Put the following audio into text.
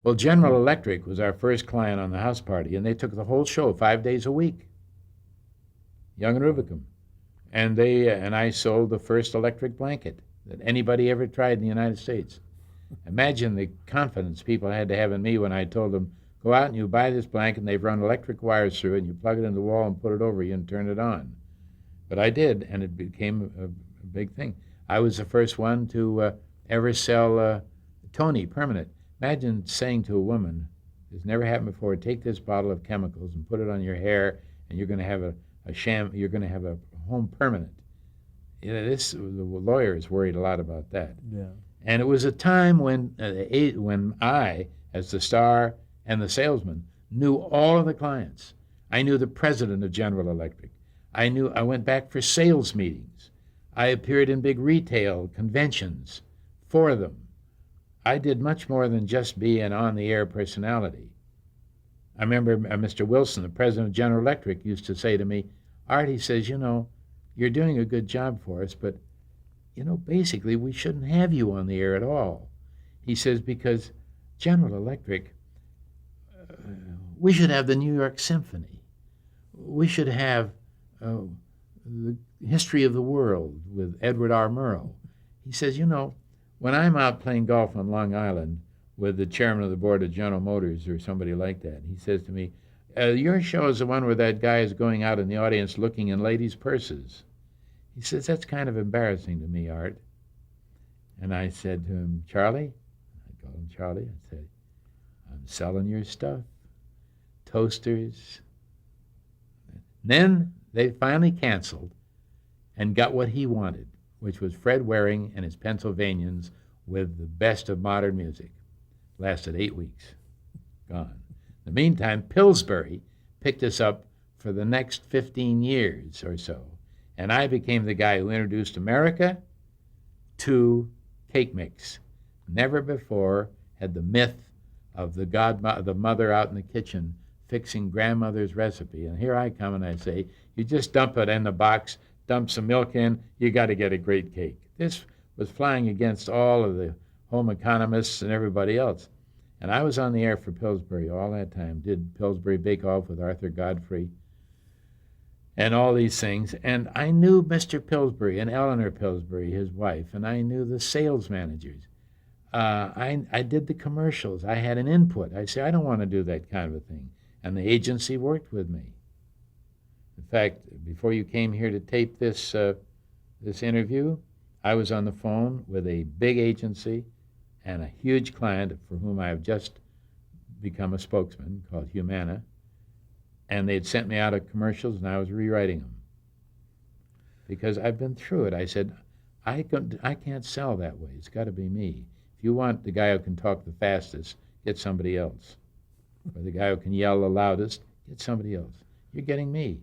Well, General Electric was our first client on the house party, and they took the whole show 5 days a week, Young and Rubicam. And I sold the first electric blanket that anybody ever tried in the United States. Imagine the confidence people had to have in me when I told them, go out and you buy this blanket, and they've run electric wires through it, and you plug it in the wall and put it over you and turn it on. But I did, and it became a big thing. I was the first one to ever sell Tony permanent. Imagine saying to a woman, it's never happened before, take this bottle of chemicals and put it on your hair, and you're going to have you're going to have a home permanent. You know, the lawyers worried a lot about that. Yeah. And it was a time when I, as the star and the salesman, knew all of the clients. I knew the president of General Electric. I went back for sales meetings. I appeared in big retail conventions for them. I did much more than just be an on-the-air personality. I remember Mr. Wilson, the president of General Electric, used to say to me, Art, he says, you're doing a good job for us, but, basically we shouldn't have you on the air at all. He says, because General Electric, we should have the New York Symphony. We should have the history of the world with Edward R. Murrow. He says, when I'm out playing golf on Long Island with the chairman of the board of General Motors or somebody like that, he says to me, your show is the one where that guy is going out in the audience looking in ladies' purses. He says, that's kind of embarrassing to me, Art. And I said to him, Charlie, I called him Charlie, I said, I'm selling your stuff, toasters. Then they finally canceled and got what he wanted, which was Fred Waring and his Pennsylvanians with the best of modern music. Lasted 8 weeks. Gone. In the meantime, Pillsbury picked us up for the next 15 years or so, and I became the guy who introduced America to cake mix. Never before had the myth of the mother out in the kitchen fixing grandmother's recipe. And here I come and I say, you just dump it in the box, dump some milk in, you got to get a great cake. This was flying against all of the home economists and everybody else. And I was on the air for Pillsbury all that time, did Pillsbury Bake Off with Arthur Godfrey and all these things. And I knew Mr. Pillsbury and Eleanor Pillsbury, his wife, and I knew the sales managers. I did the commercials. I had an input. I said, I don't want to do that kind of a thing. And the agency worked with me. In fact, before you came here to tape this interview, I was on the phone with a big agency and a huge client for whom I have just become a spokesman called Humana, and they'd sent me out of commercials and I was rewriting them because I've been through it. I said, I can't sell that way. It's got to be me. If you want the guy who can talk the fastest, get somebody else. Or the guy who can yell the loudest, get somebody else. You're getting me.